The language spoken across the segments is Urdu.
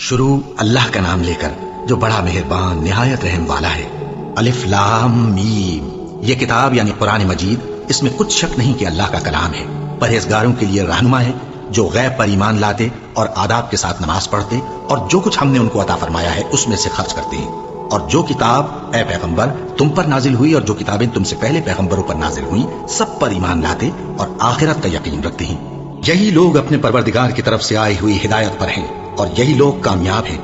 شروع اللہ کا نام لے کر جو بڑا مہربان نہایت رحم والا ہے۔ الف لام میم، یہ کتاب یعنی قرآن مجید، اس میں کچھ شک نہیں کہ اللہ کا کلام ہے، پرہیزگاروں کے لیے رہنما ہے، جو غیب پر ایمان لاتے اور آداب کے ساتھ نماز پڑھتے اور جو کچھ ہم نے ان کو عطا فرمایا ہے اس میں سے خرچ کرتے ہیں، اور جو کتاب اے پیغمبر تم پر نازل ہوئی اور جو کتابیں تم سے پہلے پیغمبروں پر نازل ہوئیں سب پر ایمان لاتے اور آخرت کا یقین رکھتے ہیں۔ یہی لوگ اپنے پروردگار کی طرف سے آئی ہوئی ہدایت پر ہیں اور یہی لوگ کامیاب ہیں۔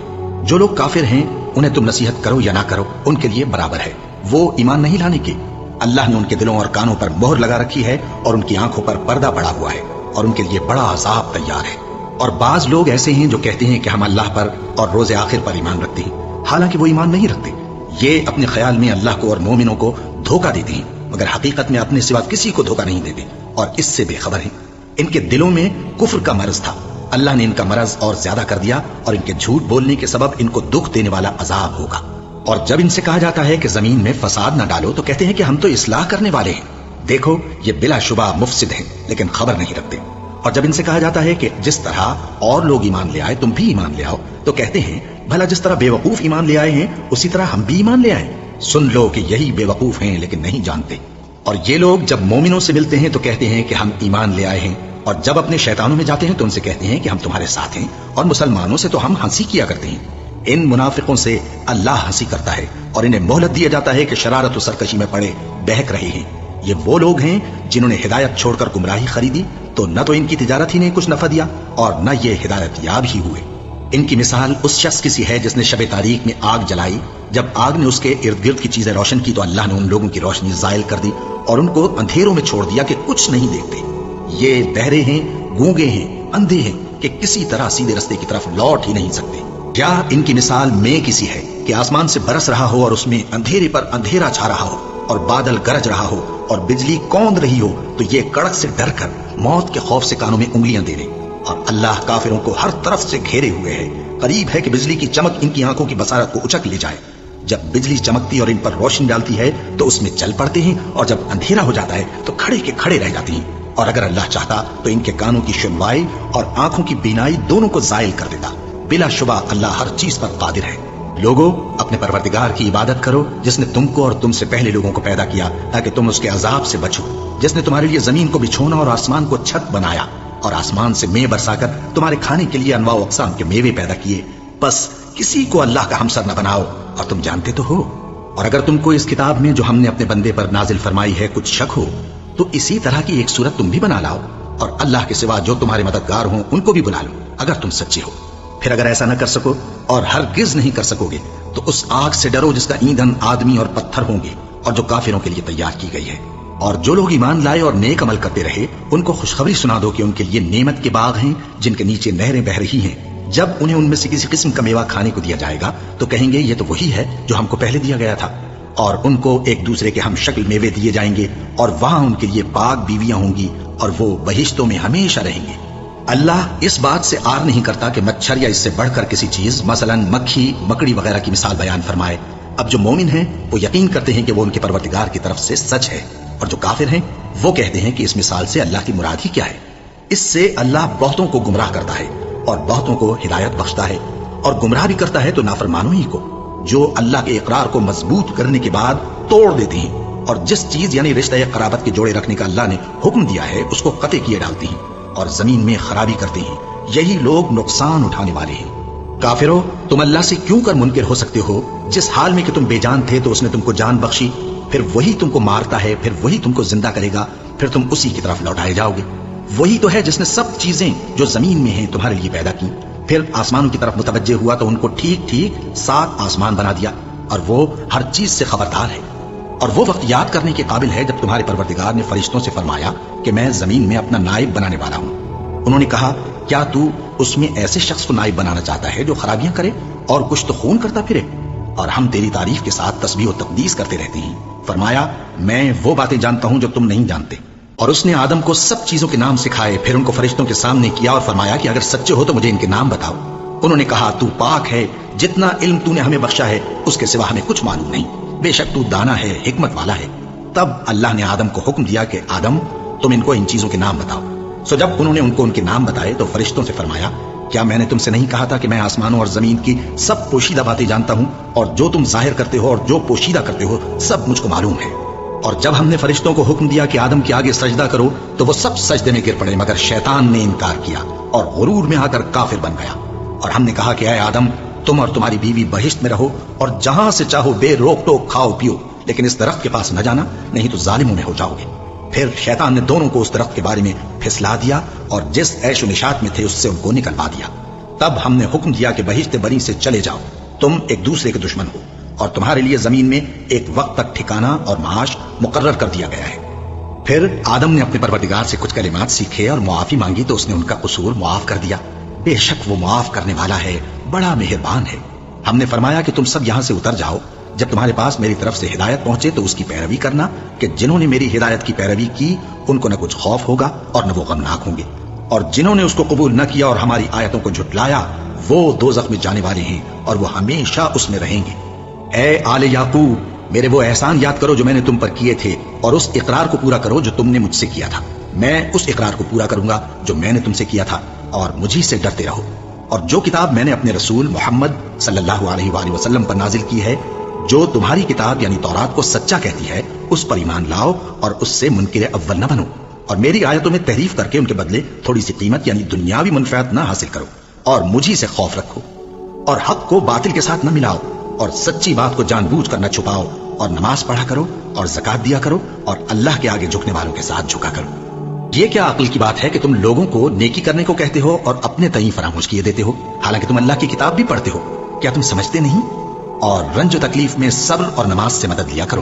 جو لوگ کافر ہیں انہیں تم نصیحت کرو یا نہ کرو ان کے لیے برابر ہے، وہ ایمان نہیں لانے کے۔ اللہ نے ان کے دلوں اور کانوں پر مہر لگا رکھی ہے اور ان کی آنکھوں پر پردہ پڑا ہوا ہے اور ان کے لیے بڑا عذاب تیار ہے۔ اور بعض لوگ ایسے ہیں جو کہتے ہیں کہ ہم اللہ پر اور روز آخر پر ایمان رکھتے ہیں، حالانکہ وہ ایمان نہیں رکھتے۔ یہ اپنے خیال میں اللہ کو اور مومنوں کو دھوکہ دیتے ہیں، مگر حقیقت میں اپنے سوا کسی کو دھوکہ نہیں دیتے اور اس سے بے خبر ہیں۔ ان کے دلوں میں کفر کا مرض تھا، اللہ نے ان کا مرض اور زیادہ کر دیا اور ان کے جھوٹ بولنے کے سبب ان کو دکھ دینے والا عذاب ہوگا۔ اور جب ان سے کہا جاتا ہے کہ زمین میں فساد نہ ڈالو تو کہتے ہیں کہ ہم تو اصلاح کرنے والے ہیں۔ دیکھو یہ بلا شبہ مفسد ہیں لیکن خبر نہیں رکھتے۔ اور جب ان سے کہا جاتا ہے کہ جس طرح اور لوگ ایمان لے آئے تم بھی ایمان لے آؤ تو کہتے ہیں بھلا جس طرح بے وقوف ایمان لے آئے ہیں اسی طرح ہم بھی ایمان لے آئیں۔ سن لو کہ یہی بے وقوف ہیں لیکن نہیں جانتے۔ اور یہ لوگ جب مومنوں سے ملتے ہیں تو کہتے ہیں کہ ہم ایمان لے آئے ہیں، اور جب اپنے شیطانوں میں جاتے ہیں تو ان سے کہتے ہیں کہ ہم تمہارے ساتھ ہیں، اور مسلمانوں سے تو ہم ہنسی کیا کرتے ہیں۔ ان منافقوں سے اللہ ہنسی کرتا ہے اور انہیں مہلت دیا جاتا ہے کہ شرارت و سرکشی میں پڑے بہک رہے ہیں۔ یہ وہ لوگ ہیں جنہوں نے ہدایت چھوڑ کر گمراہی خریدی، تو نہ تو ان کی تجارت ہی نے کچھ نفع دیا اور نہ یہ ہدایت یاب ہی ہوئے۔ ان کی مثال اس شخص کی سی ہے جس نے شب تاریک میں آگ جلائی، جب آگ نے اس کے ارد گرد کی چیزیں روشن کی تو اللہ نے ان لوگوں کی روشنی زائل کر دی اور ان کو اندھیروں میں چھوڑ دیا کہ کچھ نہیں دیکھتے۔ یہ بہرے ہیں، گونگے ہیں، اندھے ہیں کہ کسی طرح سیدھے رستے کی طرف لوٹ ہی نہیں سکتے۔ کیا ان کی مثال میں کسی ہے کہ آسمان سے برس رہا ہو اور اس میں اندھیرے پر اندھیرا چھا رہا ہو اور بادل گرج رہا ہو اور بجلی کوند رہی ہو تو یہ کڑک سے ڈر کر موت کے خوف سے کانوں میں انگلیاں دے لیں۔ اور اللہ کافروں کو ہر طرف سے گھیرے ہوئے ہے، قریب ہے کہ بجلی کی چمک ان کی آنکھوں کی بصارت کو اچک لے جائے۔ جب بجلی چمکتی اور ان پر روشنی ڈالتی ہے تو اس میں چل پڑتے ہیں، اور جب اندھیرا ہو جاتا ہے تو کھڑے کے کھڑے رہ جاتے ہیں۔ اور اگر اللہ چاہتا تو ان کے کانوں کی سنوائی اور آنکھوں کی بینائی دونوں کو زائل کر دیتا۔ بلا شبہ اللہ ہر چیز پر قادر ہے۔ لوگوں اپنے پروردگار کی عبادت کرو جس نے تم کو اور تم سے پہلے لوگوں کو پیدا کیا تاکہ تم اس کے عذاب سے بچو، جس نے تمہارے لیے زمین کو بچھونا اور آسمان کو چھت بنایا اور آسمان سے مے برسا کر تمہارے کھانے کے لیے انواع و اقسام کے میوے پیدا کیے۔ بس کسی کو اللہ کا ہمسر نہ بناؤ، اور تم جانتے تو ہو۔ اور اگر تم کو اس کتاب میں جو ہم نے اپنے بندے پر نازل فرمائی ہے کچھ شک ہو تو اسی طرح کی ایک صورت تم بھی بنا لاؤ، اور اللہ کے سوا جو تمہارے مددگار ہوں ان کو بھی بلا لو اگر تم سچے ہو۔ پھر اگر ایسا نہ کر سکو اور ہرگز نہیں کر سکو گے تو اس آگ سے ڈرو جس کا ایندھن آدمی اور پتھر ہوں گے اور جو کافروں کے لیے تیار کی گئی ہے۔ اور جو لوگ ایمان لائے اور نیک عمل کرتے رہے ان کو خوشخبری سنا دو کہ ان کے لیے نعمت کے باغ ہیں جن کے نیچے نہریں بہہ رہی ہیں۔ جب انہیں ان میں سے کسی قسم کا میوہ کھانے کو دیا جائے گا تو کہیں گے یہ تو وہی ہے جو ہم کو پہلے دیا گیا تھا، اور ان کو ایک دوسرے کے ہم شکل میوے دیے جائیں گے اور وہاں ان کے لیے پاک بیویاں ہوں گی اور وہ بہشتوں میں ہمیشہ رہیں گے۔ اللہ اس بات سے آر نہیں کرتا کہ مچھر یا اس سے بڑھ کر کسی چیز مثلا مکھی مکڑی وغیرہ کی مثال بیان فرمائے۔ اب جو مومن ہیں وہ یقین کرتے ہیں کہ وہ ان کے پروردگار کی طرف سے سچ ہے، اور جو کافر ہیں وہ کہتے ہیں کہ اس مثال سے اللہ کی مراد ہی کیا ہے۔ اس سے اللہ بہتوں کو گمراہ کرتا ہے اور بہتوں کو ہدایت بخشتا ہے، اور گمراہ بھی کرتا ہے تو نافرمانوں ہی کو، جو اللہ کے اقرار کو مضبوط کرنے کے بعد توڑ دیتے ہیں، اور جس چیز یعنی رشتہ قرابت کے جوڑے رکھنے کا اللہ نے حکم دیا ہے اس کو قطع کیے ڈالتی ہیں اور زمین میں خرابی کرتے ہیں۔ یہی لوگ نقصان اٹھانے والے ہیں۔ کافرو، تم اللہ سے کیوں کر منکر ہو سکتے ہو؟ جس حال میں کہ تم بے جان تھے تو اس نے تم کو جان بخشی، پھر وہی تم کو مارتا ہے، پھر وہی تم کو زندہ کرے گا، پھر تم اسی کی طرف لوٹائے جاؤ گے۔ وہی تو ہے جس نے سب چیزیں جو زمین میں ہیں تمہارے لیے پیدا کی، پھر آسمانوں کی طرف متوجہ ہوا تو ان کو ٹھیک ٹھیک 7 آسمان بنا دیا، اور وہ ہر چیز سے خبردار ہے۔ اور وہ وقت یاد کرنے کے قابل ہے جب تمہارے پروردگار نے فرشتوں سے فرمایا کہ میں زمین میں اپنا نائب بنانے والا ہوں۔ انہوں نے کہا کیا تو اس میں ایسے شخص کو نائب بنانا چاہتا ہے جو خرابیاں کرے اور کچھ تو خون کرتا پھرے؟ اور ہم تیری تعریف کے ساتھ تسبیح و تقدیس کرتے رہتے ہیں۔ فرمایا میں وہ باتیں جانتا ہوں جو تم نہیں جانتے۔ اور اس نے آدم کو سب چیزوں کے نام سکھائے، پھر ان کو فرشتوں کے سامنے کیا اور فرمایا کہ اگر سچے ہو تو مجھے ان کے نام بتاؤ۔ انہوں نے کہا تو پاک ہے، جتنا علم تو نے ہمیں بخشا ہے اس کے سوا ہمیں کچھ معلوم نہیں، بے شک تو دانا ہے، حکمت والا ہے۔ تب اللہ نے آدم کو حکم دیا کہ آدم تم ان کو ان چیزوں کے نام بتاؤ۔ سو جب انہوں نے ان کو ان کے نام بتائے تو فرشتوں سے فرمایا کیا میں نے تم سے نہیں کہا تھا کہ میں آسمانوں اور زمین کی سب پوشیدہ باتیں جانتا ہوں، اور جو تم ظاہر کرتے ہو اور جو پوشیدہ کرتے ہو سب مجھ کو معلوم ہے؟ اور جب ہم نے فرشتوں کو حکم دیا کہ آدم کے آگے سجدہ کرو تو وہ سب سجدے میں گر پڑے، مگر شیطان نے انکار کیا اور غرور میں آ کر کافر بن گیا۔ اور ہم نے کہا کہ اے آدم، تم اور تمہاری بیوی بہشت میں رہو اور جہاں سے چاہو بے روک ٹوک کھاؤ پیو، لیکن اس درخت کے پاس نہ جانا، نہیں تو ظالموں میں ہو جاؤ گے۔ پھر شیطان نے دونوں کو اس درخت کے بارے میں پھسلا دیا اور جس عیش و نشاط میں تھے اس سے ان کو نکلوا دیا۔ تب ہم نے حکم دیا کہ بہشت بری سے چلے جاؤ، تم ایک دوسرے کے دشمن ہو، اور تمہارے لیے زمین میں ایک وقت تک ٹھکانہ اور معاش مقرر کر دیا گیا ہے۔ پھر آدم نے اپنے پروردگار سے کچھ کلمات سیکھے اور معافی مانگی تو اس نے ان کا قصور معاف کر دیا۔ بے شک وہ معاف کرنے والا ہے، بڑا مہربان ہے۔ ہم نے فرمایا کہ تم سب یہاں سے اتر جاؤ، جب تمہارے پاس میری طرف سے ہدایت پہنچے تو اس کی پیروی کرنا، کہ جنہوں نے میری ہدایت کی پیروی کی ان کو نہ کچھ خوف ہوگا اور نہ وہ غمناک ہوں گے، اور جنہوں نے اس کو قبول نہ کیا اور ہماری آیتوں کو جھٹلایا وہ دوزخ میں جانے والے ہیں اور وہ ہمیشہ اس میں رہیں گے۔ اے آل یعقوب، میرے وہ احسان یاد کرو جو میں نے تم پر کیے تھے، اور اس اقرار کو پورا کرو جو تم نے مجھ سے کیا تھا۔ میں اس اقرار کو پورا کروں گا جو میں نے تم سے کیا تھا، اور مجھی سے ڈرتے رہو۔ اور جو کتاب میں نے اپنے رسول محمد صلی اللہ علیہ وآلہ وسلم پر نازل کی ہے، جو تمہاری کتاب یعنی تورات کو سچا کہتی ہے، اس پر ایمان لاؤ اور اس سے منکر اول نہ بنو، اور میری آیتوں میں تحریف کر کے ان کے بدلے تھوڑی سی قیمت یعنی دنیاوی منفعت نہ حاصل کرو، اور مجھی سے خوف رکھو، اور حق کو باطل کے ساتھ نہ ملاؤ، اور سچی بات کو جان بوجھ کر نہ چھپاؤ، اور نماز پڑھا کرو اور زکات دیا کرو، اور اللہ کے آگے جھکنے والوں کے ساتھ جھکا کرو۔ یہ کیا عقل کی بات ہے کہ تم لوگوں کو نیکی کرنے کو کہتے ہو اور اپنے تئیں فراموش کیے دیتے ہو، حالانکہ تم اللہ کی کتاب بھی پڑھتے ہو؟ کیا تم سمجھتے نہیں؟ اور رنج و تکلیف میں صبر اور نماز سے مدد لیا کرو،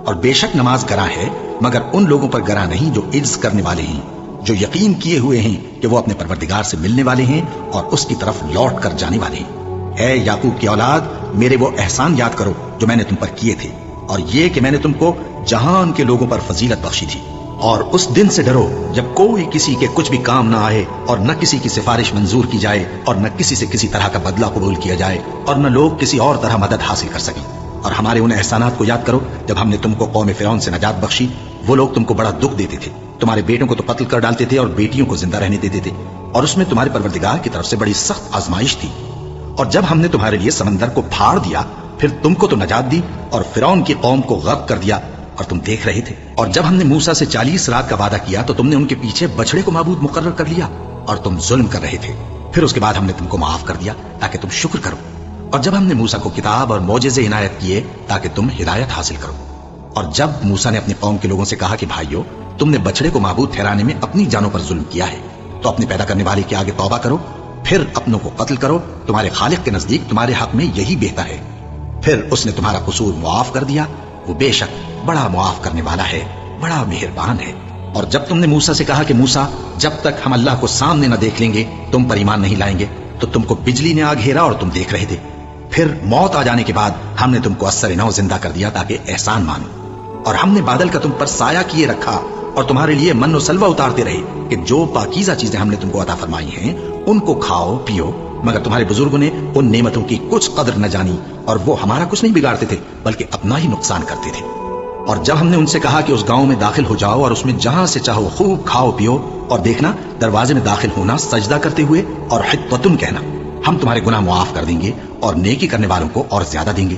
اور بے شک نماز گراں ہے، مگر ان لوگوں پر گراں نہیں جو عجز کرنے والے ہیں، جو یقین کیے ہوئے ہیں کہ وہ اپنے پروردگار سے ملنے والے ہیں اور اس کی طرف لوٹ کر جانے والے ہیں۔ اے یعقوب کی اولاد، میرے وہ احسان یاد کرو جو میں نے تم پر کیے تھے، اور یہ کہ میں نے تم کو جہان کے لوگوں پر فضیلت بخشی تھی۔ اور اس دن سے ڈرو جب کوئی کسی کے کچھ بھی کام نہ آئے، اور نہ کسی کی سفارش منظور کی جائے، اور نہ کسی سے کسی طرح کا بدلہ قبول کیا جائے، اور نہ لوگ کسی اور طرح مدد حاصل کر سکیں۔ اور ہمارے ان احسانات کو یاد کرو جب ہم نے تم کو قوم فرعون سے نجات بخشی۔ وہ لوگ تم کو بڑا دکھ دیتے تھے، تمہارے بیٹوں کو تو قتل کر ڈالتے تھے اور بیٹیوں کو زندہ رہنے دیتے تھے، اور اس میں تمہارے پروردگار کی طرف سے بڑی سخت آزمائش تھی۔ اور جب ہم نے تمہارے لیے سمندر کو پھاڑ دیا، پھر تم کو تو نجات دی اور فرعون کی قوم کو غرق کر دیا، اور تم دیکھ رہے تھے۔ اور جب ہم نے موسیٰ سے 40 رات کا وعدہ کیا تو تم نے ان کے پیچھے بچڑے کو معبود مقرر کر لیا، اور تم ظلم کر رہے تھے۔ پھر اس کے بعد ہم نے تم کو معاف کر دیا تاکہ تم شکر کرو۔ اور جب ہم نے موسیٰ کو کتاب اور معجزے عنایت کیے تاکہ تم ہدایت حاصل کرو۔ اور جب موسیٰ نے اپنی قوم کے لوگوں سے کہا کہ بھائیو، تم نے بچڑے کو معبود ٹھہرانے میں اپنی جانوں پر ظلم کیا ہے، تو اپنے پیدا کرنے والے کے آگے توبہ کرو، پھر اپنوں کو قتل کرو، تمہارے خالق کے نزدیک تمہارے حق میں یہی بہتر ہے۔ پھر اس نے تمہارا قصور معاف کر دیا، وہ بے شک بڑا معاف کرنے والا ہے، بڑا مہربان ہے۔ اور جب تم نے موسیٰ سے کہا کہ موسیٰ، جب تک ہم اللہ کو سامنے نہ دیکھ لیں گے تم پر ایمان نہیں لائیں گے، تو تم کو بجلی نے آ گھیرا اور تم دیکھ رہے تھے۔ پھر موت آ جانے کے بعد ہم نے تم کو اثر نو زندہ کر دیا تاکہ احسان مانو۔ اور ہم نے بادل کا تم پر سایہ کیے رکھا اور تمہارے لیے من و سلوہ اتارتے رہے کہ جو پاکیزہ چیزیں ہم نے تم کو عطا فرمائی ہیں ان کو کھاؤ پیو، مگر تمہارے بزرگوں نے ان نعمتوں کی کچھ قدر نہ جانی، اور وہ ہمارا کچھ نہیں بگاڑتے تھے بلکہ اپنا ہی نقصان کرتے تھے۔ اور جب ہم نے ان سے کہا کہ اس گاؤں میں داخل ہو جاؤ اور اس میں جہاں سے چاہو خوب کھاؤ پیو، اور دیکھنا دروازے میں داخل ہونا سجدہ کرتے ہوئے اور حطۃ کہنا، ہم تمہارے گناہ معاف کر دیں گے اور نیکی کرنے والوں کو اور زیادہ دیں گے۔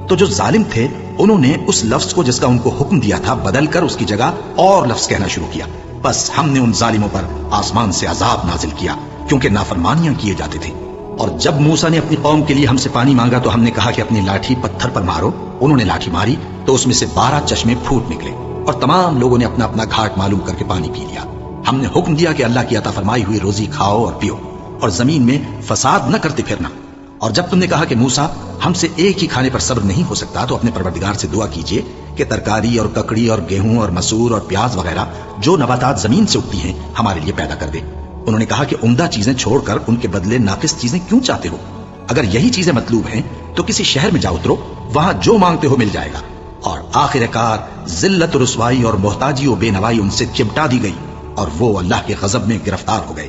تو جو ظالم تھے انہوں نے اس لفظ کو جس کا ان کو حکم دیا تھا بدل کر اس کی جگہ اور لفظ کہنا شروع کیا، بس ہم نے ان ظالموں پر آسمان سے عذاب نازل کیا کیونکہ نافرمانیاں کیے جاتے تھے۔ اور جب موسیٰ نے اپنی قوم کے لیے ہم سے پانی مانگا تو ہم نے کہا کہ اپنی لاٹھی پتھر پر مارو۔ انہوں نے لاٹھی ماری تو اس میں سے 12 چشمے پھوٹ نکلے، اور تمام لوگوں نے اپنا اپنا گھاٹ معلوم کر کے پانی پی لیا۔ ہم نے حکم دیا کہ اللہ کی عطا فرمائی ہوئی روزی کھاؤ اور پیو، اور زمین میں فساد نہ کرتے پھرنا۔ اور جب تم نے کہا کہ موسیٰ ہم سے ایک ہی کھانے پر صبر نہیں ہو سکتا، تو اپنے پروردگار سے دعا کیجئے کہ ترکاری اور ککڑی اور گیہوں اور مسور اور پیاز وغیرہ جو نباتات زمین سے اگتی ہیں ہمارے لیے پیدا کر دے۔ انہوں نے کہا کہ عمدہ چیزیں چھوڑ کر ان کے بدلے ناقص چیزیں کیوں چاہتے ہو؟ اگر یہی چیزیں مطلوب ہیں تو کسی شہر میں جا اترو، وہاں جو مانگتے ہو مل جائے گا۔ اور آخر کار ذلت و رسوائی اور محتاجی و بے نوائی ان سے چمٹا دی گئی، اور وہ اللہ کے غضب میں گرفتار ہو گئے۔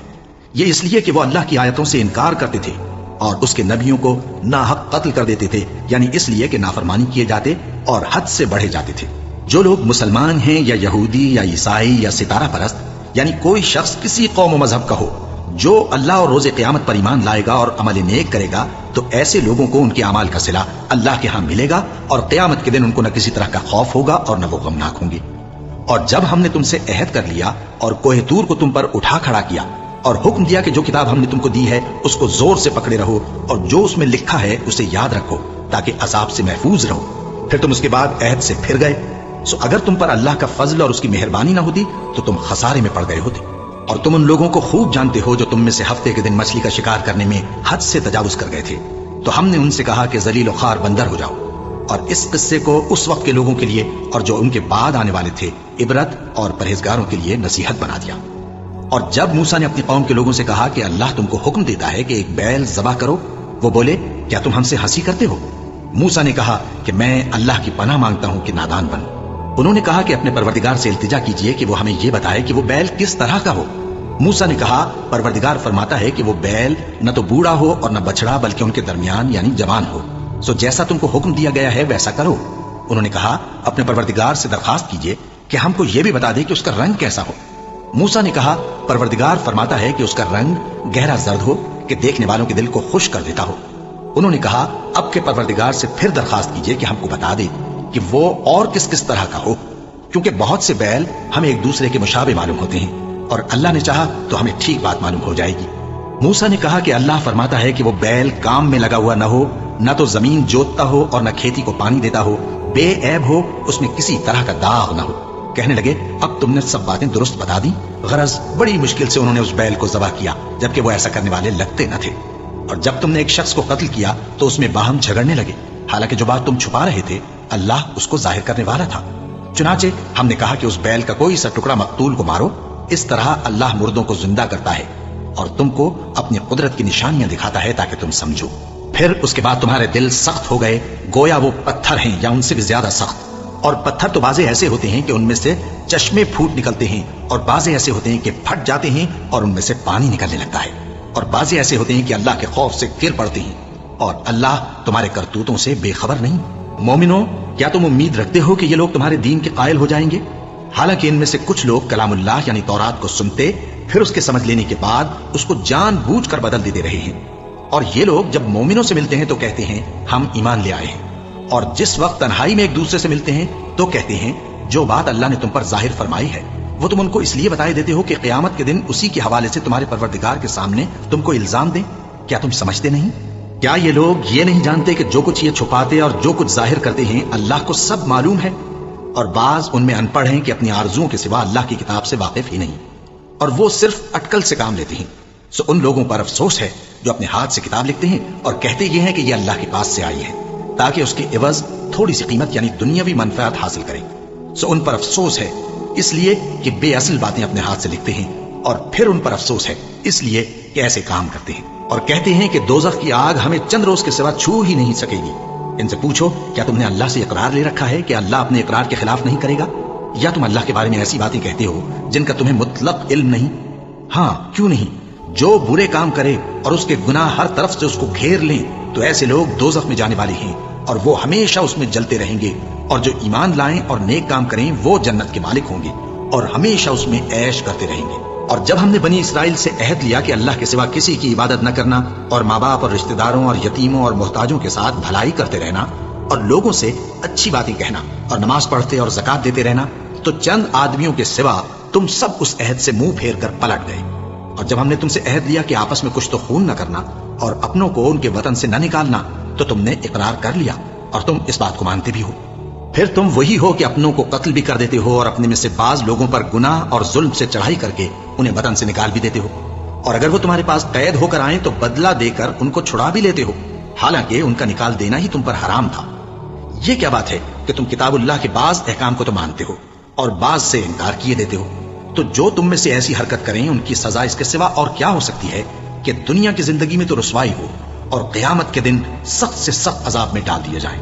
یہ اس لیے کہ وہ اللہ کی آیتوں سے انکار کرتے تھے اور اس کے نبیوں کو ناحق قتل کر دیتے تھے، یعنی اس لیے کہ نافرمانی کیے جاتے اور حد سے بڑھے جاتے تھے۔ جو لوگ مسلمان ہیں یا یہودی یا عیسائی یا ستارہ پرست، یعنی کوئی شخص کسی قوم و مذہب کا ہو، جو اللہ اور روز قیامت پر ایمان لائے گا اور عمل نیک کرے گا تو ایسے لوگوں کو ان کے اعمال کا صلہ اللہ کے ہاں ملے گا، اور قیامت کے دن ان کو نہ کسی طرح کا خوف ہوگا اور نہ وہ غمناک ہوں گے۔ اور جب ہم نے تم سے عہد کر لیا اور کوہ طور کو تم پر اٹھا کھڑا کیا اور حکم دیا کہ جو کتاب ہم نے تم کو دی ہے اس کو زور سے پکڑے رہو اور جو اس میں لکھا ہے اسے یاد رکھو تاکہ عذاب سے محفوظ رہو، پھر تم اس کے بعد عہد سے پھر گئے، سو اگر تم پر اللہ کا فضل اور اس کی مہربانی نہ ہوتی تو تم خسارے میں پڑ گئے ہوتے۔ اور تم ان لوگوں کو خوب جانتے ہو جو تم میں سے ہفتے کے دن مچھلی کا شکار کرنے میں حد سے تجاوز کر گئے تھے، تو ہم نے ان سے کہا کہ ذلیل و خوار بندر ہو جاؤ، اور اس قصے کو اس وقت کے لوگوں کے لیے اور جو ان کے بعد آنے والے تھے عبرت اور پرہیزگاروں کے لیے نصیحت بنا دیا۔ اور جب موسیٰ نے اپنی قوم کے لوگوں سے کہا کہ اللہ تم کو حکم دیتا ہے کہ ایک بیل ذبح کرو، وہ بولے کیا تم ہم سے ہنسی کرتے ہو؟ موسیٰ نے کہا کہ میں اللہ کی پناہ مانگتا ہوں کہ نادان بنوں۔ انہوں نے کہا کہ اپنے پروردگار سے التجا کیجئے کہ وہ ہمیں یہ بتائے کہ وہ بیل کس طرح کا ہو۔ موسیٰ نے کہا پروردگار فرماتا ہے کہ وہ بیل نہ تو بوڑھا ہو اور نہ بچڑا بلکہ ان کے درمیان یعنی جوان ہو، سو جیسا تم کو حکم دیا گیا ہے ویسا کرو۔ انہوں نے کہا اپنے پروردگار سے درخواست کیجئے کہ ہم کو یہ بھی بتا دے کہ اس کا رنگ کیسا ہو۔ موسیٰ نے کہا پروردگار فرماتا ہے کہ اس کا رنگ گہرا زرد ہو کہ دیکھنے والوں کے دل کو خوش کر دیتا ہو۔ انہوں نے کہا اب کے پروردگار سے پھر درخواست کیجئے کہ ہم کو بتا دے کہ وہ اور کس کس طرح کا ہو، کیونکہ بہت سے بیل ہمیں ایک دوسرے کے مشابہ معلوم ہوتے ہیں، اور اللہ نے چاہا تو ہمیں ٹھیک بات معلوم ہو جائے گی۔ موسیٰ نے کہا کہ اللہ فرماتا ہے کہ وہ بیل کام میں لگا ہوا نہ ہو، نہ تو زمین جوتتا ہو اور نہ کھیتی کو پانی دیتا ہو، بے عیب ہو، اس میں کسی طرح کا داغ نہ ہو۔ کہنے لگے اب تم نے سب باتیں درست بتا دی۔ غرض بڑی مشکل سے انہوں نے اس بیل کو ذبح کیا جبکہ وہ ایسا کرنے والے لگتے نہ تھے۔ اور جب تم نے ایک شخص کو قتل کیا تو اس میں باہم جھگڑنے لگے، حالانکہ جو بات تم چھپا رہے تھے اللہ اس کو ظاہر کرنے والا تھا۔ چنانچہ ہم نے کہا کہ اس بیل کا کوئی سا ٹکڑا مقتول کو مارو، اس طرح اللہ مردوں کو زندہ کرتا ہے اور تم کو اپنی قدرت کی نشانیاں دکھاتا ہے تاکہ تم سمجھو۔ پھر اس کے بعد تمہارے دل سخت ہو گئے گویا وہ پتھر ہیں یا ان سے بھی زیادہ سخت، اور پتھر تو بعضے ایسے ہوتے ہیں کہ ان میں سے چشمے پھوٹ نکلتے ہیں، اور بعضے ایسے ہوتے ہیں کہ پھٹ جاتے ہیں اور ان میں سے پانی نکلنے لگتا ہے، اور بعضے ایسے ہوتے ہیں کہ اللہ کے خوف سے گر پڑتے ہیں، اور اللہ تمہارے کرتوتوں سے بے خبر نہیں۔ مومنو کیا تم امید رکھتے ہو کہ یہ لوگ تمہارے دین کے قائل ہو جائیں گے؟ حالانکہ ان میں سے کچھ لوگ کلام اللہ یعنی تورات کو سنتے پھر اس کے سمجھ لینے کے بعد اس کو جان بوجھ کر بدل دیتے رہے ہیں، اور یہ لوگ جب مومنوں سے ملتے ہیں تو کہتے ہیں ہم ایمان لے آئے ہیں، اور جس وقت تنہائی میں ایک دوسرے سے ملتے ہیں تو کہتے ہیں جو بات اللہ نے تم پر ظاہر فرمائی ہے وہ تم ان کو اس لیے بتائے دیتے ہو کہ قیامت کے دن اسی کے حوالے سے تمہارے پروردگار کے سامنے تم کو الزام دیں۔ کیا تم سمجھتے نہیں؟ کیا یہ لوگ یہ نہیں جانتے کہ جو کچھ یہ چھپاتے اور جو کچھ ظاہر کرتے ہیں اللہ کو سب معلوم ہے؟ اور بعض ان میں ان پڑھ ہیں کہ اپنی آرزوؤں کے سوا اللہ کی کتاب سے واقف ہی نہیں، اور وہ صرف اٹکل سے کام لیتے ہیں۔ سو ان لوگوں پر افسوس ہے جو اپنے ہاتھ سے کتاب لکھتے ہیں اور کہتے یہ ہیں کہ یہ اللہ کے پاس سے آئی ہے تاکہ اس کے عوض تھوڑی سی قیمت یعنی دنیاوی منفعت حاصل کریں۔ سو ان پر افسوس ہے اس لیے کہ بے اصل باتیں اپنے ہاتھ سے لکھتے ہیں، اور پھر ان پر افسوس ہے اس لیے کہ ایسے کام کرتے ہیں، اور کہتے ہیں کہ دوزخ کی آگ ہمیں چند روز کے سوا چھو ہی نہیں سکے گی۔ ان سے پوچھو کیا تم نے اللہ سے اقرار لے رکھا ہے کہ اللہ اپنے اقرار کے خلاف نہیں کرے گا، یا تم اللہ کے بارے میں ایسی باتیں کہتے ہو جن کا تمہیں مطلق علم نہیں؟ ہاں کیوں نہیں، جو برے کام کرے اور اس کے گناہ ہر طرف سے اس کو گھیر لیں تو ایسے لوگ دوزخ میں جانے والے ہیں اور وہ ہمیشہ اس میں جلتے رہیں گے، اور جو ایمان لائیں اور نیک کام کریں وہ جنت کے مالک ہوں گے اور ہمیشہ اس میں عیش کرتے رہیں گے۔ اور جب ہم نے بنی اسرائیل سے عہد لیا کہ اللہ کے سوا کسی کی عبادت نہ کرنا اور ماں باپ اور رشتہ داروں اور یتیموں اور محتاجوں کے ساتھ بھلائی کرتے رہنا اور لوگوں سے اچھی باتیں کہنا اور نماز پڑھتے اور زکات دیتے رہنا، تو چند آدمیوں کے سوا تم سب اس عہد سے منہ پھیر کر پلٹ گئے۔ اور جب ہم نے تم سے عہد لیا کہ آپس میں کچھ تو خون نہ کرنا اور اپنوں کو ان کے وطن سے نہ نکالنا، تو تم نے اقرار کر لیا اور تم اس بات کو مانتے بھی ہو۔ پھر تم وہی ہو کہ اپنوں کو قتل بھی کر دیتے ہو اور اپنے میں سے بعض لوگوں پر گناہ اور ظلم سے چڑھائی کر کے انہیں وطن سے نکال بھی دیتے ہو، اور اگر وہ تمہارے پاس قید ہو کر آئیں تو بدلہ دے کر ان کو چھڑا بھی لیتے ہو، حالانکہ ان کا نکال دینا ہی تم پر حرام تھا۔ یہ کیا بات ہے کہ تم کتاب اللہ کے بعض احکام کو تو مانتے ہو اور بعض سے انکار کیے دیتے ہو؟ تو جو تم میں سے ایسی حرکت کریں ان کی سزا اس کے سوا اور کیا ہو سکتی ہے کہ دنیا کی زندگی میں تو رسوائی ہو اور قیامت کے دن سخت سے سخت عذاب میں ڈال دیا جائے۔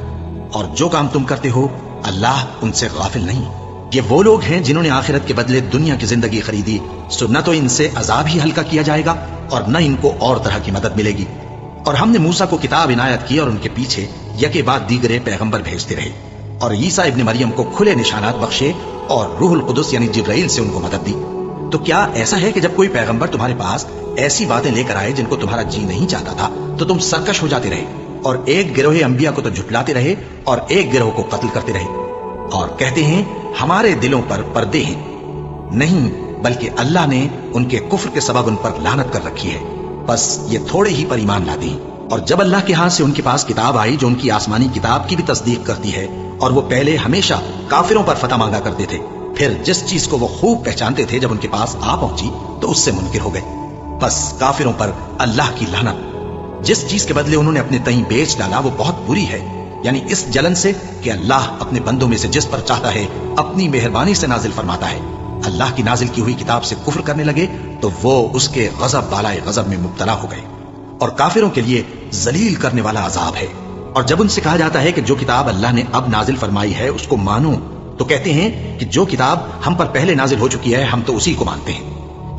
اور جو کام تم کرتے ہو اللہ ان سے غافل نہیں۔ یہ وہ لوگ ہیں جنہوں نے آخرت کے بدلے دنیا کی زندگی خریدی، سو نہ تو ان سے عذاب ہی ہلکا کیا جائے گا اور نہ ان کو اور طرح کی مدد ملے گی۔ اور ہم نے موسیٰ کو کتاب عنایت کی اور ان کے پیچھے یکے بعد دیگرے پیغمبر بھیجتے رہے، اور عیسیٰ ابن مریم کو کھلے نشانات بخشے اور روح القدس یعنی جبرائیل سے ان کو مدد دی۔ تو کیا ایسا ہے کہ جب کوئی پیغمبر تمہارے پاس ایسی باتیں لے کر آئے جن کو تمہارا جی نہیں چاہتا تھا تو تم سرکش ہو جاتے رہے اور ایک گروہ انبیاء کو تو جھٹلاتے رہے اور ایک گروہ کو قتل کرتے رہے اور کہتے ہیں ہمارے دلوں پر پردے ہیں؟ نہیں، بلکہ اللہ نے ان کے کفر کے سبب ان پر لعنت کر رکھی ہے، بس یہ تھوڑے ہی پر ایمان لاتے ہیں۔ اور جب اللہ کے ہاتھ سے ان کے پاس کتاب آئی جو ان کی آسمانی کتاب کی بھی تصدیق کرتی ہے، اور وہ پہلے ہمیشہ کافروں پر فتح مانگا کرتے تھے، پھر جس چیز کو وہ خوب پہچانتے تھے جب ان کے پاس آ پہنچی تو اس سے منکر ہو گئے، بس کافروں پر اللہ کی لعنت۔ جس چیز کے بدلے انہوں نے اپنے تئیں بیچ ڈالا وہ بہت بری ہے، یعنی اس جلن سے کہ اللہ اپنے بندوں میں سے جس پر چاہتا ہے اپنی مہربانی سے نازل فرماتا ہے۔ اللہ کی نازل کی ہوئی کتاب سے کفر کرنے لگے تو وہ اس کے غضب بالائے غضب میں مبتلا ہو گئے، اور کافروں کے لیے ذلیل کرنے والا عذاب ہے۔ اور جب ان سے کہا جاتا ہے کہ جو کتاب اللہ نے اب نازل فرمائی ہے اس کو مانو، تو کہتے ہیں کہ جو کتاب ہم پر پہلے نازل ہو چکی ہے ہم تو اسی کو مانتے ہیں،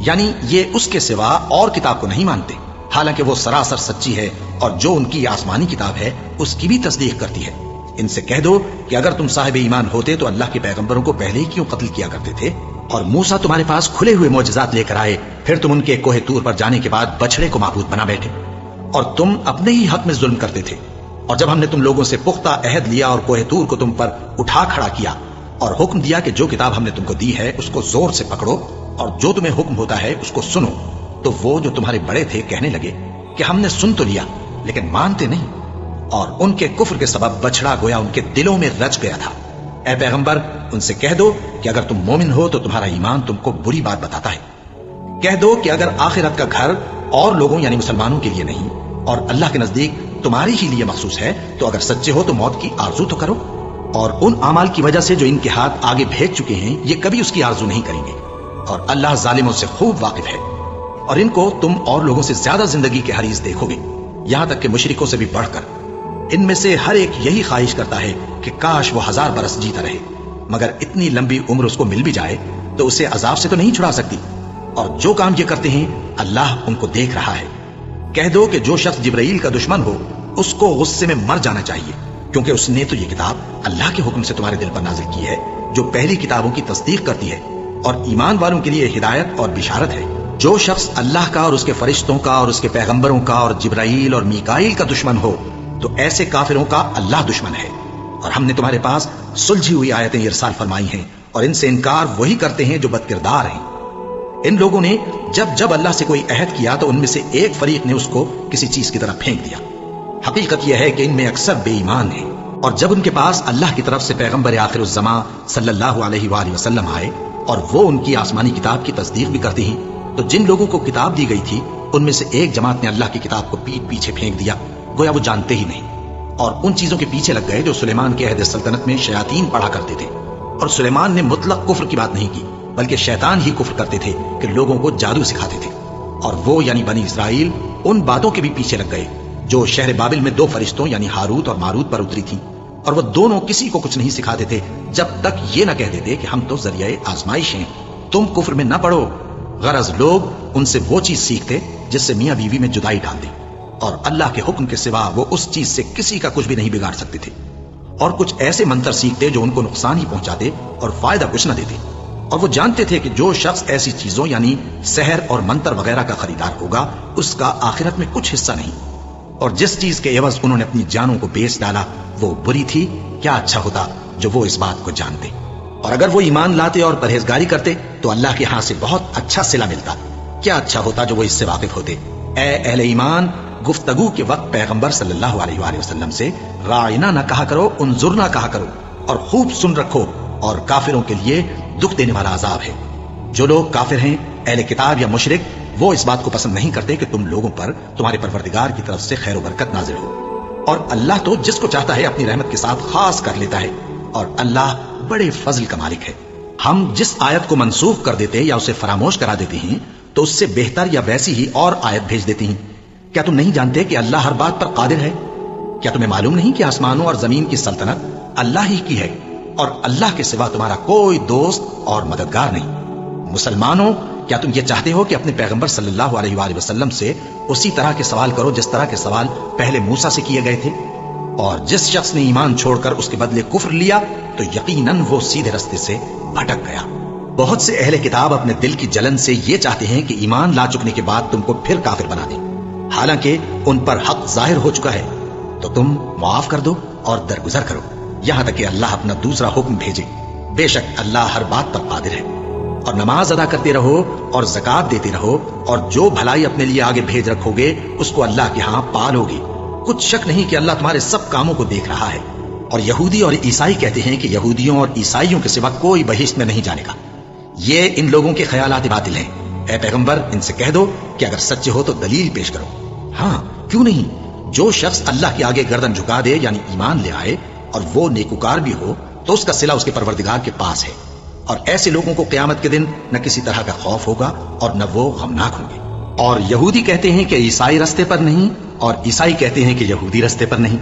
یعنی یہ اس کے سوا اور کتاب کو نہیں مانتے، حالانکہ وہ سراسر سچی ہے اور جو ان کی آسمانی کتاب ہے اس کی بھی تصدیق کرتی ہے۔ ان سے کہہ دو کہ اگر تم صاحب ایمان ہوتے تو اللہ کے پیغمبروں کو پہلے ہی کیوں قتل کیا کرتے تھے؟ اور موسیٰ تمہارے پاس کھلے ہوئے معجزات لے کر آئے، پھر تم ان کے کوہ طور پر جانے کے بعد بچڑے کو معبود بنا بیٹھے، اور تم اپنے ہی حق میں ظلم کرتے تھے۔ اور جب ہم نے تم لوگوں سے پختہ عہد لیا اور کوہ طور کو تم پر اٹھا کھڑا کیا اور حکم دیا کہ جو کتاب ہم نے تم کو دی ہے اس کو زور سے پکڑو اور جو تمہیں حکم ہوتا ہے اس کو سنو، تو وہ جو تمہارے بڑے تھے کہنے لگے کہ ہم نے سن تو لیا لیکن مانتے نہیں، اور ان کے کفر کے سبب بچڑا گویا ان کے دلوں میں رچ گیا تھا۔ اے پیغمبر ان سے کہہ دو کہ اگر تم مومن ہو تو تمہارا ایمان تم کو بری بات بتاتا ہے۔ کہہ دو کہ اگر آخرت کا گھر اور لوگوں یعنی مسلمانوں کے لیے نہیں اور اللہ کے نزدیک تمہاری ہی لیے مخصوص ہے تو اگر سچے ہو تو موت کی آرزو تو کرو، اور ان اعمال کی وجہ سے جو ان کے ہاتھ آگے بھیج چکے ہیں یہ کبھی اس کی آرزو نہیں کریں گے، اور اللہ ظالموں سے خوب واقف ہے۔ اور ان کو تم اور لوگوں سے زیادہ زندگی کے حریص دیکھو گے، یہاں تک کہ مشرکوں سے بھی بڑھ کر۔ ان میں سے ہر ایک یہی خواہش کرتا ہے کہ کاش وہ 1000 برس جیتا رہے، مگر اتنی لمبی عمر اس کو مل بھی جائے تو اسے عذاب سے تو نہیں چھڑا سکتی، اور جو کام یہ کرتے ہیں اللہ ان کو دیکھ رہا ہے۔ کہہ دو کہ جو شخص جبرائیل کا دشمن ہو اس کو غصے میں مر جانا چاہیے، کیونکہ اس نے تو یہ کتاب اللہ کے حکم سے تمہارے دل پر نازل کی ہے جو پہلی کتابوں کی تصدیق کرتی ہے اور ایمان والوں کے لیے ہدایت اور بشارت ہے۔ جو شخص اللہ کا اور اس کے فرشتوں کا اور اس کے پیغمبروں کا اور جبرائیل اور میکائیل کا دشمن ہو تو ایسے کافروں کا اللہ دشمن ہے۔ اور ہم نے تمہارے پاس سلجھی ہوئی آیتیں ارسال فرمائی ہیں اور ان سے انکار وہی کرتے ہیں جو بد کردار ہیں۔ ان لوگوں نے جب اللہ سے کوئی عہد کیا تو ان میں سے ایک فریق نے اس کو کسی چیز کی طرف پھینک دیا۔ حقیقت یہ ہے کہ ان میں اکثر بے ایمان ہیں، اور جب ان کے پاس اللہ کی طرف سے پیغمبر آخر الزمان صلی اللہ علیہ وآلہ وسلم آئے اور وہ ان کی آسمانی کتاب کی تصدیق بھی کرتے ہیں تو جن لوگوں کو کتاب دی گئی تھی ان میں سے ایک جماعت نے اللہ کی کتاب کو پیٹ پیچھے پھینک دیا، گویا وہ جانتے ہی نہیں، اور ان چیزوں کے پیچھے لگ گئے جو سلیمان کے عہد سلطنت میں شیاطین پڑھا کرتے تھے۔ اور سلیمان نے مطلق کفر کی بات نہیں کی بلکہ شیطان ہی کفر کرتے تھے کہ لوگوں کو جادو سکھاتے تھے، اور وہ یعنی بنی اسرائیل ان باتوں کے بھی پیچھے لگ گئے جو شہر بابل میں 2 فرشتوں یعنی ہاروت اور ماروت پر اتری تھی، اور وہ دونوں کسی کو کچھ نہیں سکھاتے تھے جب تک یہ نہ کہہ دیتے کہ ہم تو ذریعہ آزمائش ہیں، تم کفر میں نہ پڑو۔ غرض لوگ ان سے وہ چیز سیکھتے جس سے میاں بیوی میں جدائی ڈال دے، اور اللہ کے حکم کے سوا وہ اس چیز سے کسی کا کچھ بھی نہیں بگاڑ سکتے تھے، اور کچھ ایسے منتر سیکھتے جو ان کو نقصان ہی پہنچاتے اور فائدہ کچھ نہ دیتے۔ اور وہ جانتے تھے کہ جو شخص ایسی چیزوں یعنی سحر اور منتر وغیرہ کا خریدار ہوگا اس کا آخرت میں کچھ حصہ نہیں، اور جس چیز کے عوض انہوں نے اپنی جانوں کو بیچ ڈالا وہ بری تھی۔ کیا اچھا ہوتا جو وہ اس بات کو جانتے، اور اگر وہ ایمان لاتے اور پرہیزگاری کرتے تو اللہ کے ہاں سے بہت اچھا صلہ ملتا۔ کیا اچھا ہوتا جو وہ اس سے واقف ہوتے۔ اے اہل ایمان، گفتگو کے وقت پیغمبر صلی اللہ علیہ وآلہ وسلم سے راعنا نہ کہا کرو، انظرنا کہا کرو، اور خوب سن رکھو، اور کافروں کے لیے دکھ دینے والا عذاب ہے۔ جو لوگ کافر ہیں اہل کتاب یا مشرک وہ اس بات کو پسند نہیں کرتے کہ تم لوگوں پر تمہارے پروردگار کی طرف سے خیر و برکت نازل ہو، اور اللہ تو جس کو چاہتا ہے اپنی رحمت کے ساتھ خاص کر لیتا ہے، اور اللہ بڑے فضل کا مالک ہے۔ ہم جس آیت کو منسوخ کر دیتے یا اسے فراموش کرا دیتے ہیں تو اس سے بہتر یا ویسی ہی اور آیت بھیج دیتے ہیں۔ کیا تم نہیں جانتے کہ اللہ ہر بات پر قادر ہے؟ کیا تمہیں معلوم نہیں کہ آسمانوں اور زمین کی سلطنت اللہ ہی کی ہے، اور اللہ کے سوا تمہارا کوئی دوست اور مددگار نہیں؟ مسلمانوں، کیا تم یہ چاہتے ہو کہ اپنے پیغمبر صلی اللہ علیہ وآلہ وسلم سے اسی طرح کے سوال کرو جس طرح کے سوال پہلے موسیٰ سے کیے گئے تھے؟ اور جس شخص نے ایمان چھوڑ کر اس کے بدلے کفر لیا تو یقیناً وہ سیدھے رستے سے بھٹک گیا۔ بہت سے اہل کتاب اپنے دل کی جلن سے یہ چاہتے ہیں کہ ایمان لا چکنے کے بعد تم کو پھر کافر بنا دیں، حالانکہ ان پر حق ظاہر ہو چکا ہے۔ تو تم معاف کر دو اور درگزر کرو یہاں تک کہ اللہ اپنا دوسرا حکم بھیجے۔ بے شک اللہ ہر بات پر قادر ہے۔ اور نماز ادا کرتے رہو اور زکوٰۃ دیتے رہو، اور جو بھلائی اپنے لیے آگے بھیج رکھو گے اس کو اللہ کے ہاں پالو گے۔ کچھ شک نہیں کہ اللہ تمہارے سب کاموں کو دیکھ رہا ہے۔ اور یہودی اور عیسائی کہتے ہیں کہ یہودیوں اور عیسائیوں کے سوا کوئی بہشت میں نہیں جانے گا۔ یہ ان لوگوں کے خیالات باطل ہیں۔ اے پیغمبر ان سے کہہ دو کہ اگر سچے ہو تو دلیل پیش کرو۔ ہاں کیوں نہیں، جو شخص اللہ کے آگے گردن جھکا دے یعنی ایمان لے آئے اور وہ نیکوکار بھی ہو تو اس کا صلہ اس کے پروردگار کے پاس ہے، اور ایسے لوگوں کو قیامت کے دن نہ کسی طرح کا خوف ہوگا اور نہ وہ غمناک ہوں گے۔ اور یہودی کہتے ہیں کہ عیسائی رستے پر نہیں، اور عیسائی کہتے ہیں کہ یہودی رستے پر نہیں،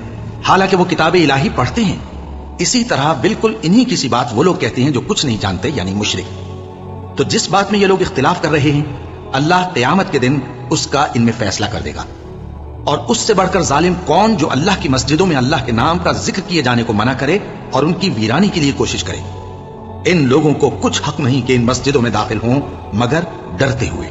حالانکہ وہ کتاب الہی پڑھتے ہیں۔ اسی طرح بالکل انہی کی سی بات وہ لوگ کہتے ہیں جو کچھ نہیں جانتے یعنی مشرک۔ تو جس بات میں یہ لوگ اختلاف کر رہے ہیں اللہ قیامت کے دن اس کا ان میں فیصلہ کر دے گا۔ اور اس سے بڑھ کر ظالم کون جو اللہ کی مسجدوں میں اللہ کے نام کا ذکر کیے جانے کو منع کرے اور ان کی ویرانی کے لیے کوشش کرے۔ ان لوگوں کو کچھ حق نہیں کہ ان مسجدوں میں داخل ہوں مگر ڈرتے ہوئے۔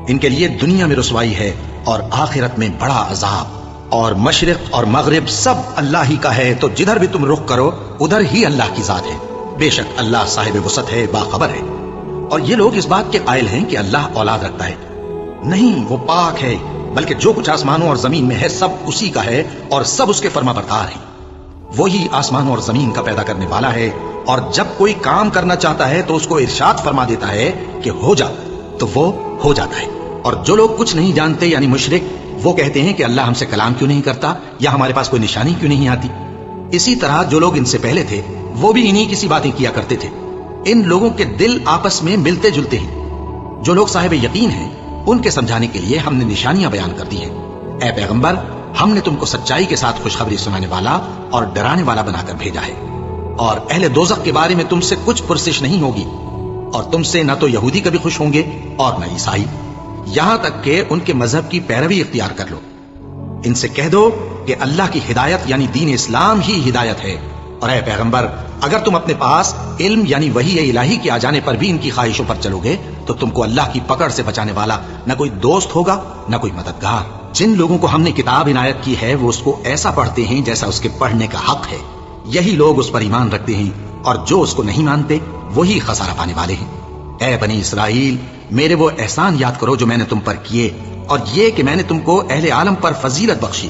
ان کے لیے دنیا میں رسوائی ہے اور آخرت میں بڑا عذاب۔ اور مشرق اور مغرب سب اللہ ہی کا ہے، تو جدھر بھی تم رخ کرو ادھر ہی اللہ کی ذات ہے۔ بے شک اللہ صاحب وسعت ہے، باخبر ہے۔ اور یہ لوگ اس بات کے قائل ہیں کہ اللہ اولاد رکھتا ہے۔ نہیں، وہ پاک ہے، بلکہ جو کچھ آسمانوں اور زمین میں ہے سب اسی کا ہے اور سب اس کے فرما بردار ہیں۔ وہی آسمانوں اور زمین کا پیدا کرنے والا ہے، اور جب کوئی کام کرنا چاہتا ہے تو اس کو ارشاد فرما دیتا ہے کہ ہو جا، تو وہ ہو جاتا ہے۔ اور جو لوگ کچھ نہیں جانتے یعنی مشرک، وہ کہتے ہیں کہ اللہ ہم سے کلام کیوں نہیں کرتا یا ہمارے پاس کوئی نشانی کیوں نہیں آتی۔ اسی طرح جو لوگ ان سے پہلے تھے وہ بھی انہی کسی باتیں کیا کرتے تھے۔ ان لوگوں کے دل آپس میں ملتے جلتے ہیں۔ جو لوگ صاحب یقین ہیں ان کے سمجھانے کے لیے ہم نے نشانیاں بیان کر دی ہیں۔ اے پیغمبر ہم نے تم کو سچائی کے ساتھ خوشخبری سنانے والا اور ڈرانے والا بنا کر بھیجا ہے۔ اور اہل دوزخ کے بارے میں تم سے کچھ پرسش نہیں ہوگی، اور تم سے نہ تو یہودی کبھی خوش ہوں گے اور نہ عیسائی، یہاں تک کہ ان کے مذہب کی پیروی اختیار کر لو۔ ان سے کہہ دو کہ اللہ کی ہدایت یعنی دین اسلام ہی ہدایت ہے۔ اور اے پیغمبر اگر تم اپنے پاس علم یعنی وحی الہی کے آ جانے پر بھی ان کی خواہشوں پر چلو گے تو تم کو اللہ کی پکڑ سے بچانے والا نہ کوئی دوست ہوگا نہ کوئی مددگار۔ جن لوگوں کو ہم نے کتاب عنایت کی ہے وہ اس کو ایسا پڑھتے ہیں جیسا اس کے پڑھنے کا حق ہے، یہی لوگ اس پر ایمان رکھتے ہیں، اور جو اس کو نہیں مانتے وہی خسارہ پانے والے ہیں۔ اے بنی اسرائیل میرے وہ احسان یاد کرو جو میں نے تم پر کیے، اور یہ کہ میں نے تم کو اہل عالم پر فضیلت بخشی۔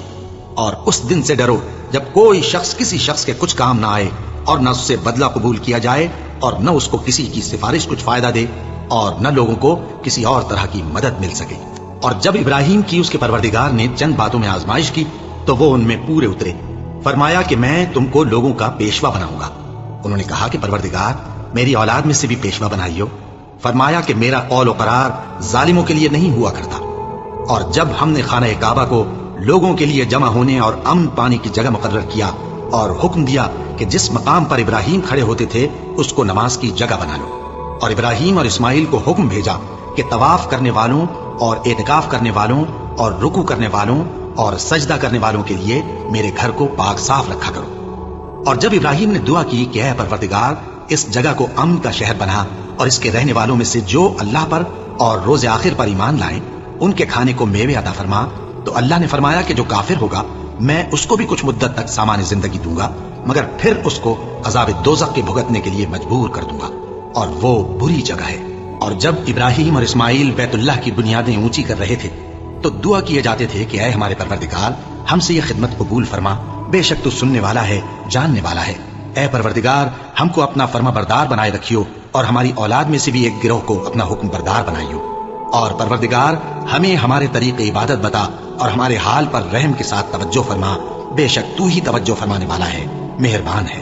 اور اس دن سے ڈرو جب کوئی شخص کسی شخص کے کچھ کام نہ آئے اور نہ اس سے بدلہ قبول کیا جائے اور نہ اس کو کسی کی سفارش کچھ فائدہ دے اور نہ لوگوں کو کسی اور طرح کی مدد مل سکے۔ اور جب ابراہیم کی اس کے پروردگار نے چند باتوں میں آزمائش کی تو وہ ان میں پورے اترے۔ فرمایا کہ میں تم کو لوگوں کا پیشوا بناؤں گا۔ انہوں نے کہا کہ پروردگار میری اولاد میں سے بھی پیشوا بنائیو۔ فرمایا کہ میرا قول و قرار ظالموں کے لیے نہیں ہوا کرتا۔ اور جب ہم نے خانہ کعبہ کو لوگوں کے لیے جمع ہونے اور امن پانی کی جگہ مقرر کیا اور حکم دیا کہ جس مقام پر ابراہیم کھڑے ہوتے تھے اس کو نماز کی جگہ بنا لو، اور ابراہیم اور اسماعیل کو حکم بھیجا کہ طواف کرنے والوں اور اعتکاف کرنے والوں اور رکوع کرنے والوں اور سجدہ کرنے والوں کے لیے میرے گھر کو پاک صاف رکھا کرو۔ اور جب ابراہیم نے دعا کی کہ اے پروردگار اس جگہ کو امن کا شہر بنا، اور اس کے رہنے والوں میں سے جو اللہ پر اور روز آخر پر ایمان لائیں ان کے کھانے کو میوے عطا فرما، تو اللہ نے فرمایا کہ جو کافر ہوگا میں اس کو بھی کچھ مدت تک سامان زندگی دوں گا، مگر پھر اس کو عذاب دوزخ کے بھگتنے کے لیے مجبور کر دوں گا، اور وہ بری جگہ ہے۔ اور جب ابراہیم اور اسماعیل بیت اللہ کی بنیادیں اونچی کر رہے تھے تو دعا کیے جاتے تھے کہ اے ہمارے پروردگار ہم سے یہ خدمت قبول فرما، بے شک تو سننے والا ہے جاننے والا ہے۔ اے پروردگار ہم کو اپنا فرما بردار بنائے رکھیو، اور ہماری اولاد میں سے بھی ایک گروہ کو اپنا حکم بردار بنائیو۔ اور پروردگار ہمیں ہمارے طریق عبادت بتا اور ہمارے حال پر رحم کے ساتھ توجہ فرما، بے شک تو ہی توجہ فرمانے والا ہے، مہربان ہے۔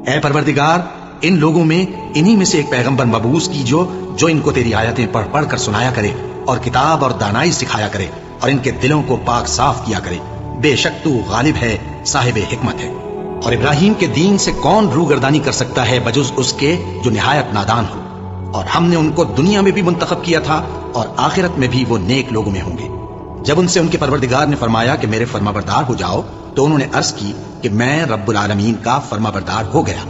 اے پروردگار ان لوگوں میں انہی میں سے ایک پیغمبر مبعوث کیجو جو ان کو تیری آیتیں پڑھ پڑھ کر سنایا کرے اور کتاب اور دانائی سکھایا کرے اور ان کے دلوں کو پاک صاف کیا کرے، بے شک تو غالب ہے صاحب حکمت ہے۔ اور ابراہیم کے دین سے کون روگردانی کر سکتا ہے بجز اس کے جو نہایت نادان ہو، اور ہم نے ان کو دنیا میں بھی منتخب کیا تھا اور آخرت میں بھی وہ نیک لوگوں میں ہوں گے۔ جب ان سے ان کے پروردگار نے فرمایا کہ میرے فرما بردار ہو جاؤ تو انہوں نے عرض کی کہ میں رب العالمین کا فرما بردار ہو گیا۔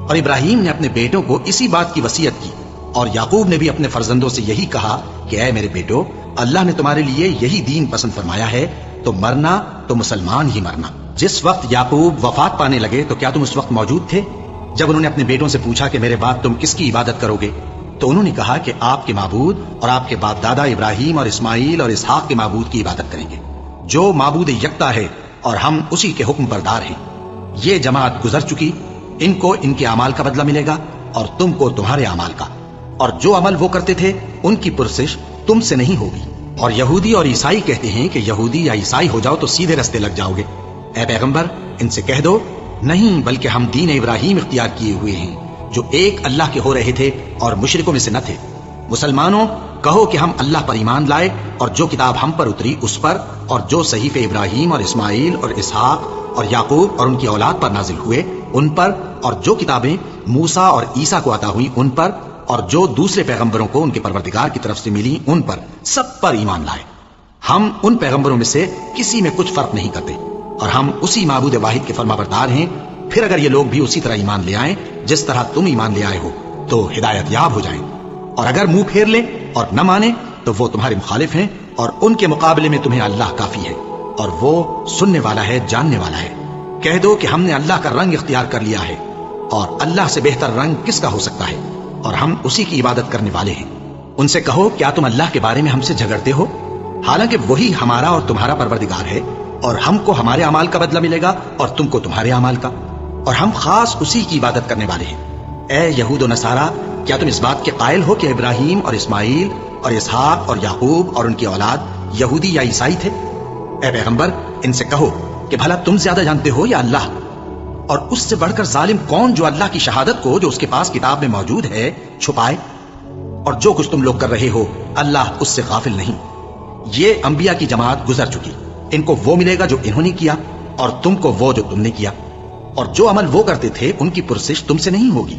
اور ابراہیم نے اپنے بیٹوں کو اسی بات کی وصیت کی اور یعقوب نے بھی اپنے فرزندوں سے یہی کہا کہ اے میرے بیٹو، اللہ نے تمہارے لیے یہی دین پسند فرمایا ہے، تو مرنا تو مسلمان ہی مرنا۔ جس وقت یعقوب وفات پانے لگے تو کیا تم اس وقت موجود تھے جب انہوں نے اپنے بیٹوں سے پوچھا کہ میرے بعد تم کس کی عبادت کرو گے؟ تو انہوں نے کہا کہ آپ کے معبود اور آپ کے باپ دادا ابراہیم اور اسماعیل اور اسحاق کے معبود کی عبادت کریں گے، جو معبود یکتا ہے اور ہم اسی کے حکم بردار ہیں۔ یہ جماعت گزر چکی، ان کو ان کے اعمال کا بدلہ ملے گا اور تم کو تمہارے اعمال کا، اور جو عمل وہ کرتے تھے ان کی پرسش تم سے نہیں ہوگی۔ اور یہودی اور عیسائی کہتے ہیں کہ یہودی یا عیسائی ہو جاؤ تو سیدھے رستے لگ جاؤ گے۔ اے پیغمبر، ان سے کہہ دو نہیں، بلکہ ہم دین ابراہیم اختیار کیے ہوئے ہیں، جو ایک اللہ کے ہو رہے تھے اور مشرکوں میں سے نہ تھے۔ مسلمانوں، کہو کہ ہم اللہ پر ایمان لائے اور جو کتاب ہم پر اتری اس پر، اور جو صحیفے ابراہیم اور اسماعیل اور اسحاق اور یعقوب اور ان کی اولاد پر نازل ہوئے ان پر، اور جو کتابیں موسیٰ اور عیسیٰ کو عطا ہوئی ان پر، اور جو دوسرے پیغمبروں کو ان کے پروردگار کی طرف سے ملی ان پر، سب پر ایمان لائے۔ ہم ان پیغمبروں میں سے کسی میں کچھ فرق نہیں کرتے، اور ہم اسی معبود واحد کے فرما بردار ہیں۔ پھر اگر یہ لوگ بھی اسی طرح ایمان لے آئیں جس طرح تم ایمان لے آئے ہو تو ہدایت یاب ہو جائیں، اور اگر منہ پھیر لیں اور نہ مانیں تو وہ تمہارے مخالف ہیں، اور ان کے مقابلے میں تمہیں اللہ کافی ہے، اور وہ سننے والا ہے، جاننے والا ہے۔ کہہ دو کہ ہم نے اللہ کا رنگ اختیار کر لیا ہے، اور اللہ سے بہتر رنگ کس کا ہو سکتا ہے، اور ہم اسی کی عبادت کرنے والے ہیں۔ ان سے کہو کیا تم اللہ کے بارے میں ہم سے جھگڑتے ہو، حالانکہ وہی ہمارا اور تمہارا پروردگار ہے، اور ہم کو ہمارے اعمال کا بدلہ ملے گا اور تم کو تمہارے اعمال کا، اور ہم خاص اسی کی عبادت کرنے والے ہیں۔ اے یہود و نصارا، کیا تم اس بات کے قائل ہو کہ ابراہیم اور اسماعیل اور اسحاق اور یعقوب اور ان کی اولاد یہودی یا عیسائی تھے؟ اے پیغمبر، ان سے کہو کہ بھلا تم زیادہ جانتے ہو یا اللہ؟ اور اس سے بڑھ کر ظالم کون جو اللہ کی شہادت کو جو اس کے پاس کتاب میں موجود ہے چھپائے؟ اور جو کچھ تم لوگ کر رہے ہو اللہ اس سے غافل نہیں۔ یہ انبیاء کی جماعت گزر چکی، ان کو وہ ملے گا جو انہوں نے کیا، اور تم کو وہ جو تم نے کیا، اور جو عمل وہ کرتے تھے ان کی پرسش تم سے نہیں ہوگی۔